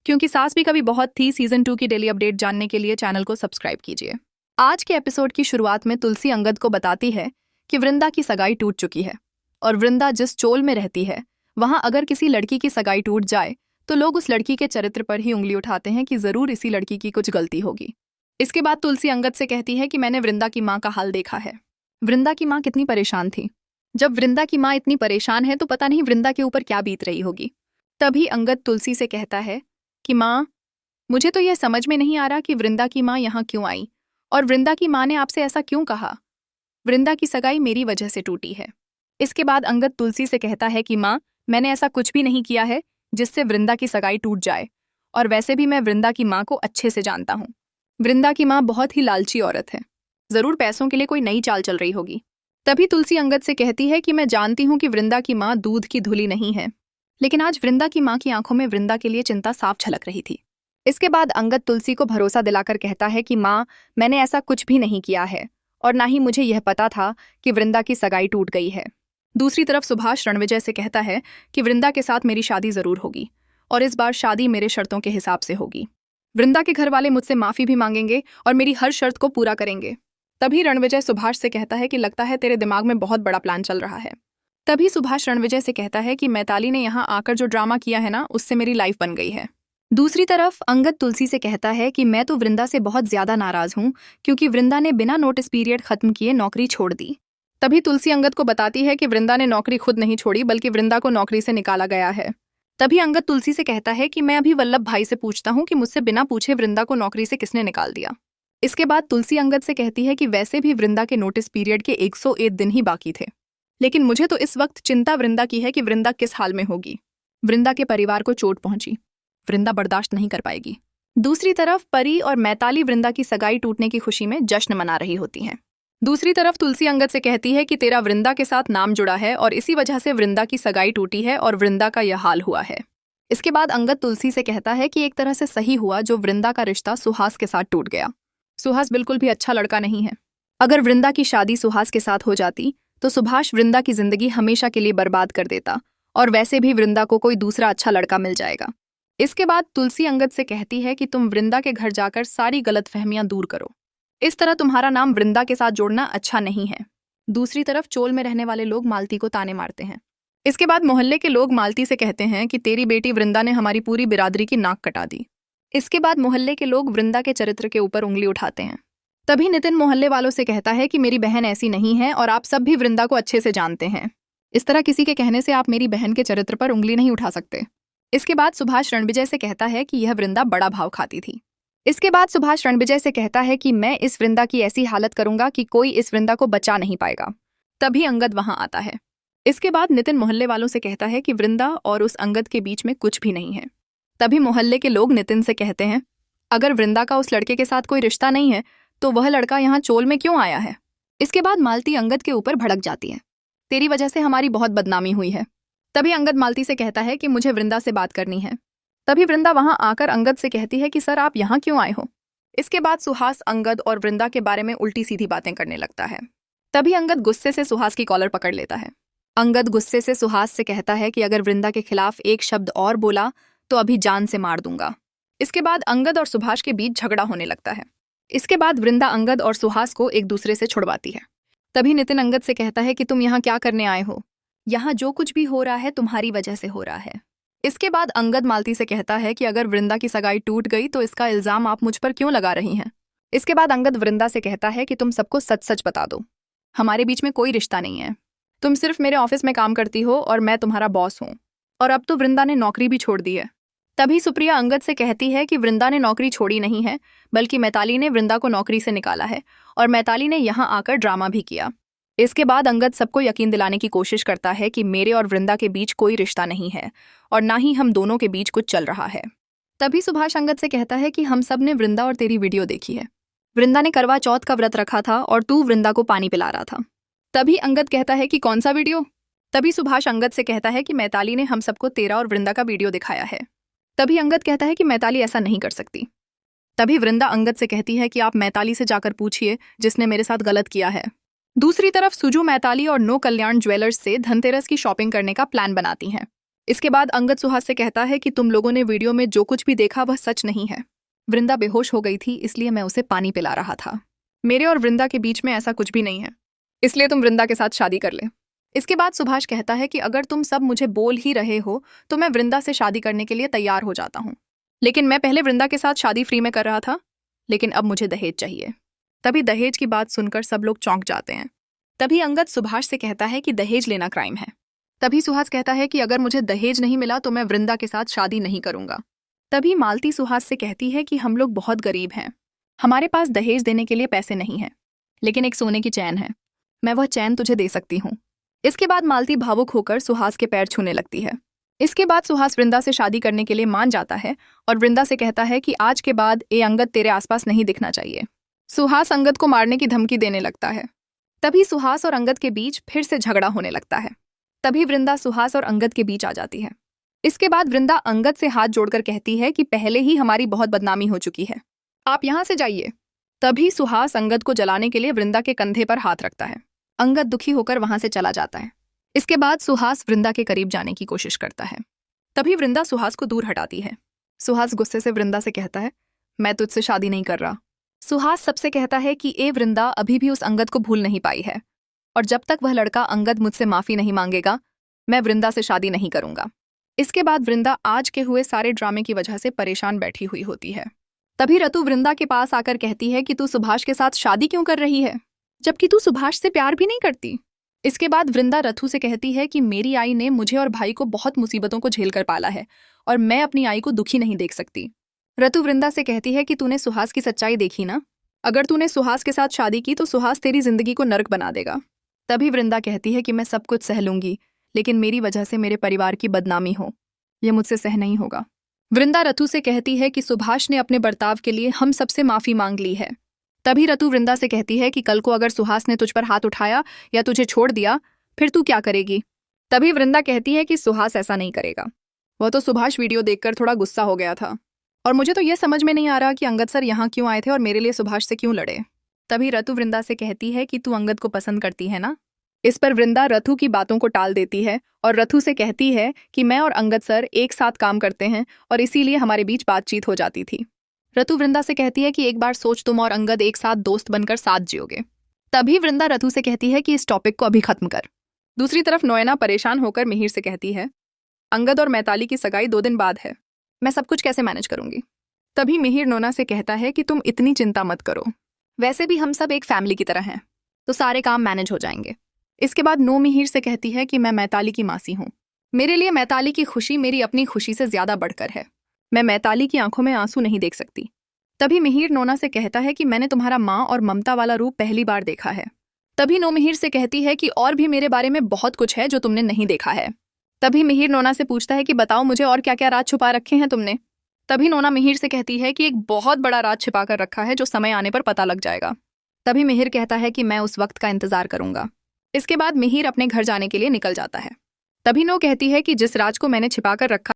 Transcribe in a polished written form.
क्योंकि सास भी कभी बहुत थी सीजन 2 की डेली अपडेट जानने के लिए चैनल को सब्सक्राइब कीजिए। आज के एपिसोड की शुरुआत में तुलसी अंगद को बताती है कि वृंदा की सगाई टूट चुकी है और वृंदा जिस चोल में रहती है वहां अगर किसी लड़की की सगाई टूट जाए तो लोग उस लड़की के चरित्र पर ही उंगली उठाते हैं कि जरूर इसी लड़की की कुछ गलती होगी। इसके बाद तुलसी अंगद से कहती है कि मैंने वृंदा की माँ का हाल देखा है। वृंदा की माँ कितनी परेशान थी। जब वृंदा की माँ इतनी परेशान है तो पता नहीं वृंदा के ऊपर क्या बीत रही होगी। तभी अंगद तुलसी से कहता है कि माँ, मुझे तो यह समझ में नहीं आ रहा कि वृंदा की माँ यहाँ क्यों आई और वृंदा की माँ ने आपसे ऐसा क्यों कहा। वृंदा की सगाई मेरी वजह से टूटी है। इसके बाद अंगद तुलसी से कहता है कि माँ, मैंने ऐसा कुछ भी नहीं किया है जिससे वृंदा की सगाई टूट जाए, और वैसे भी मैं वृंदा की माँ को अच्छे से जानता हूँ। वृंदा की माँ बहुत ही लालची औरत है, जरूर पैसों के लिए कोई नई चाल चल रही होगी। तभी तुलसी अंगद से कहती है कि मैं जानती हूँ कि वृंदा की माँ दूध की धुली नहीं है, लेकिन आज वृंदा की माँ की आंखों में वृंदा के लिए चिंता साफ झलक रही थी। इसके बाद अंगद तुलसी को भरोसा दिलाकर कहता है कि माँ, मैंने ऐसा कुछ भी नहीं किया है और ना ही मुझे यह पता था कि वृंदा की सगाई टूट गई है। दूसरी तरफ सुभाष रणविजय से कहता है कि वृंदा के साथ मेरी शादी जरूर होगी और इस बार शादी मेरे शर्तों के हिसाब से होगी। वृंदा के घर वाले मुझसे माफी भी मांगेंगे और मेरी हर शर्त को पूरा करेंगे। तभी रणविजय सुभाष से कहता है कि लगता है तेरे दिमाग में बहुत बड़ा प्लान चल रहा है। तभी सुभाष रणविजय से कहता है कि मैताली ने यहाँ आकर जो ड्रामा किया है ना, उससे मेरी लाइफ बन गई है। दूसरी तरफ अंगद तुलसी से कहता है कि मैं तो वृंदा से बहुत ज्यादा नाराज हूँ क्योंकि वृंदा ने बिना नोटिस पीरियड खत्म किए नौकरी छोड़ दी। तभी तुलसी अंगद को बताती है कि वृंदा ने नौकरी खुद नहीं छोड़ी बल्कि वृंदा को नौकरी से निकाला गया है। तभी अंगद तुलसी से कहता है कि मैं अभी वल्लभ भाई से पूछता हूँ कि मुझसे बिना पूछे वृंदा को नौकरी से किसने निकाल दिया। इसके बाद तुलसी अंगद से कहती है कि वैसे भी वृंदा के नोटिस पीरियड के 101 दिन ही बाकी थे, लेकिन मुझे तो इस वक्त चिंता वृंदा की है कि वृंदा किस हाल में होगी। वृंदा के परिवार को चोट पहुंची, वृंदा बर्दाश्त नहीं कर पाएगी। दूसरी तरफ परी और मैताली वृंदा की सगाई टूटने की खुशी में जश्न मना रही होती हैं। दूसरी तरफ तुलसी अंगद से कहती है कि तेरा वृंदा के साथ नाम जुड़ा है और इसी वजह से वृंदा की सगाई टूटी है और वृंदा का यह हाल हुआ है। इसके बाद अंगद तुलसी से कहता है कि एक तरह से सही हुआ जो वृंदा का रिश्ता सुहास के साथ टूट गया। सुहास बिल्कुल भी अच्छा लड़का नहीं है। अगर वृंदा की शादी सुहास के साथ हो जाती तो सुभाष वृंदा की जिंदगी हमेशा के लिए बर्बाद कर देता और वैसे भी वृंदा को कोई दूसरा अच्छा लड़का मिल जाएगा। इसके बाद तुलसी अंगद से कहती है कि तुम वृंदा के घर जाकर सारी गलतफहमियां दूर करो। इस तरह तुम्हारा नाम वृंदा के साथ जोड़ना अच्छा नहीं है। दूसरी तरफ चोल में रहने वाले लोग मालती को ताने मारते हैं। इसके बाद मोहल्ले के लोग मालती से कहते हैं कि तेरी बेटी वृंदा ने हमारी पूरी बिरादरी की नाक कटा दी। इसके बाद मोहल्ले के लोग वृंदा के चरित्र के ऊपर उंगली उठाते हैं। तभी नितिन मोहल्ले वालों से कहता है कि मेरी बहन ऐसी नहीं है और आप सब भी वृंदा को अच्छे से जानते हैं। इस तरह किसी के कहने से आप मेरी बहन के चरित्र पर उंगली नहीं उठा सकते। इसके बाद सुभाष रणविजय से कहता है कि यह वृंदा बड़ा भाव खाती थी। इसके बाद सुभाष रणविजय से कहता है कि मैं इस वृंदा की ऐसी हालत करूंगा कि कोई इस वृंदा को बचा नहीं पाएगा। तभी अंगद वहां आता है। इसके बाद नितिन मोहल्ले वालों से कहता है कि वृंदा और उस अंगद के बीच में कुछ भी नहीं है। तभी मोहल्ले के लोग नितिन से कहते हैं, अगर वृंदा का उस लड़के के साथ कोई रिश्ता नहीं है तो वह लड़का यहाँ चोल में क्यों आया है। इसके बाद मालती अंगद के ऊपर भड़क जाती है, तेरी वजह से हमारी बहुत बदनामी हुई है। तभी अंगद मालती से कहता है कि मुझे वृंदा से बात करनी है। तभी वृंदा वहां आकर अंगद से कहती है कि सर, आप यहाँ क्यों आए हो। इसके बाद सुहास अंगद और वृंदा के बारे में उल्टी सीधी बातें करने लगता है। तभी अंगद गुस्से से सुहास की कॉलर पकड़ लेता है। अंगद गुस्से से सुहास से कहता है कि अगर वृंदा के खिलाफ एक शब्द और बोला तो अभी जान से मार दूंगा। इसके बाद अंगद और सुभाष के बीच झगड़ा होने लगता है। इसके बाद वृंदा अंगद और सुहास को एक दूसरे से छुड़वाती है। तभी नितिन अंगद से कहता है कि तुम यहाँ क्या करने आए हो, यहाँ जो कुछ भी हो रहा है तुम्हारी वजह से हो रहा है। इसके बाद अंगद मालती से कहता है कि अगर वृंदा की सगाई टूट गई तो इसका इल्जाम आप मुझ पर क्यों लगा रही हैं। इसके बाद अंगद वृंदा से कहता है कि तुम सबको सच सच बता दो, हमारे बीच में कोई रिश्ता नहीं है। तुम सिर्फ मेरे ऑफिस में काम करती हो और मैं तुम्हारा बॉस हूँ, और अब तो वृंदा ने नौकरी भी छोड़ दी है। तभी सुप्रिया अंगद से कहती है कि वृंदा ने नौकरी छोड़ी नहीं है बल्कि मैताली ने वृंदा को नौकरी से निकाला है और मैताली ने यहाँ आकर ड्रामा भी किया। इसके बाद अंगद सबको यकीन दिलाने की कोशिश करता है कि मेरे और वृंदा के बीच कोई रिश्ता नहीं है और ना ही हम दोनों के बीच कुछ चल रहा है। तभी सुभाष अंगद से कहता है कि हम सब ने वृंदा और तेरी वीडियो देखी है। वृंदा ने करवा चौथ का व्रत रखा था और तू वृंदा को पानी पिला रहा था। तभी अंगद कहता है कि कौन सा वीडियो। तभी सुभाष अंगद से कहता है कि मैताली ने हम सबको तेरा और वृंदा का वीडियो दिखाया है। तभी अंगद कहता है कि मैताली ऐसा नहीं कर सकती। तभी वृंदा अंगद से कहती है कि आप मैताली से जाकर पूछिए जिसने मेरे साथ गलत किया है। दूसरी तरफ सुजू मैताली और नो कल्याण ज्वेलर्स से धनतेरस की शॉपिंग करने का प्लान बनाती हैं। इसके बाद अंगद सुहास से कहता है कि तुम लोगों ने वीडियो में जो कुछ भी देखा वह सच नहीं है। वृंदा बेहोश हो गई थी, इसलिए मैं उसे पानी पिला रहा था। मेरे और वृंदा के बीच में ऐसा कुछ भी नहीं है, इसलिए तुम वृंदा के साथ शादी कर ले। इसके बाद सुभाष कहता है कि अगर तुम सब मुझे बोल ही रहे हो तो मैं वृंदा से शादी करने के लिए तैयार हो जाता हूँ, लेकिन मैं पहले वृंदा के साथ शादी फ्री में कर रहा था, लेकिन अब मुझे दहेज चाहिए। तभी दहेज की बात सुनकर सब लोग चौंक जाते हैं। तभी अंगद सुभाष से कहता है कि दहेज लेना क्राइम है। तभी सुहास कहता है कि अगर मुझे दहेज नहीं मिला तो मैं वृंदा के साथ शादी नहीं करूंगा। तभी मालती सुहास से कहती है कि हम लोग बहुत गरीब हैं, हमारे पास दहेज देने के लिए पैसे नहीं हैं, लेकिन एक सोने की चैन है, मैं वह चैन तुझे दे सकती हूँ। इसके बाद मालती भावुक होकर सुहास के पैर छूने लगती है। इसके बाद सुहास वृंदा से शादी करने के लिए मान जाता है और वृंदा से कहता है कि आज के बाद ये अंगद तेरे आसपास नहीं दिखना चाहिए। सुहास अंगद को मारने की धमकी देने लगता है। तभी सुहास और अंगद के बीच फिर से झगड़ा होने लगता है। तभी वृंदा सुहास और अंगद के बीच आ जाती है। इसके बाद वृंदा अंगद से हाथ जोड़कर कहती है कि पहले ही हमारी बहुत बदनामी हो चुकी है, आप यहाँ से जाइए। तभी सुहास अंगद को जलाने के लिए वृंदा के कंधे पर हाथ रखता है। अंगद दुखी होकर वहां से चला जाता है। इसके बाद सुहास वृंदा के करीब जाने की कोशिश करता है। तभी वृंदा सुहास को दूर हटाती है। सुहास गुस्से से वृंदा से कहता है, मैं तुझसे शादी नहीं कर रहा। सुहास सबसे कहता है कि ए वृंदा अभी भी उस अंगद को भूल नहीं पाई है, और जब तक वह लड़का अंगद मुझसे माफी नहीं मांगेगा मैं वृंदा से शादी नहीं करूंगा। इसके बाद वृंदा आज के हुए सारे ड्रामे की वजह से परेशान बैठी हुई होती है। तभी रतु वृंदा के पास आकर कहती है कि तू सुभाष के साथ शादी क्यों कर रही है, जबकि तू सुभाष से प्यार भी नहीं करती। इसके बाद वृंदा रतु से कहती है कि मेरी आई ने मुझे और भाई को बहुत मुसीबतों को झेल कर पाला है और मैं अपनी आई को दुखी नहीं देख सकती। रतु वृंदा से कहती है कि तूने सुहास की सच्चाई देखी ना, अगर तूने सुहास के साथ शादी की तो सुहास तेरी जिंदगी को नरक बना देगा। तभी वृंदा कहती है कि मैं सब कुछ सह लूंगी, लेकिन मेरी वजह से मेरे परिवार की बदनामी हो, यह मुझसे सह नहीं होगा। वृंदा रतु से कहती है कि सुभाष ने अपने बर्ताव के लिए हम सबसे माफी मांग ली है। तभी रतु वृंदा से कहती है कि कल को अगर सुहास ने तुझ पर हाथ उठाया या तुझे छोड़ दिया फिर तू क्या करेगी। तभी वृंदा कहती है कि सुहास ऐसा नहीं करेगा, वह तो सुभाष वीडियो देखकर थोड़ा गुस्सा हो गया था, और मुझे तो यह समझ में नहीं आ रहा कि अंगद सर यहाँ क्यों आए थे और मेरे लिए सुभाष से क्यों लड़े। तभी रतु वृंदा से कहती है कि तू अंगद को पसंद करती है ना। इस पर वृंदा रतु की बातों को टाल देती है और रतु से कहती है कि मैं और अंगद सर एक साथ काम करते हैं और इसीलिए हमारे बीच बातचीत हो जाती थी। रतु वृंदा से कहती है कि एक बार सोच, तुम और अंगद एक साथ दोस्त बनकर साथ जियोगे। तभी वृंदा रतु से कहती है कि इस टॉपिक को अभी खत्म कर। दूसरी तरफ नोएना परेशान होकर मिहिर से कहती है, अंगद और मैताली की सगाई 2 दिन बाद है, मैं सब कुछ कैसे मैनेज करूंगी। तभी मिहिर नोना से कहता है कि तुम इतनी चिंता मत करो, वैसे भी हम सब एक फैमिली की तरह हैं, तो सारे काम मैनेज हो जाएंगे। इसके बाद नो मिहिर से कहती है कि मैं मैताली की मासी हूँ, मेरे लिए मैताली की खुशी मेरी अपनी खुशी से ज्यादा बढ़कर है, मैं मैताली की आंखों में आंसू नहीं देख सकती। तभी मिहिर नोना से कहता है कि मैंने तुम्हारा माँ और ममता वाला रूप पहली बार देखा है। तभी नो मिहिर से कहती है कि और भी मेरे बारे में बहुत कुछ है जो तुमने नहीं देखा है। तभी मिहिर नोना से पूछता है कि बताओ मुझे और क्या क्या राज छुपा रखे हैं तुमने। तभी नोना मिहिर से कहती है कि एक बहुत बड़ा राज छिपा कर रखा है जो समय आने पर पता लग जाएगा। तभी मिहिर कहता है कि मैं उस वक्त का इंतजार करूंगा। इसके बाद मिहिर अपने घर जाने के लिए निकल जाता है। तभी नो कहती है कि जिस राज को मैंने छिपा कर रखा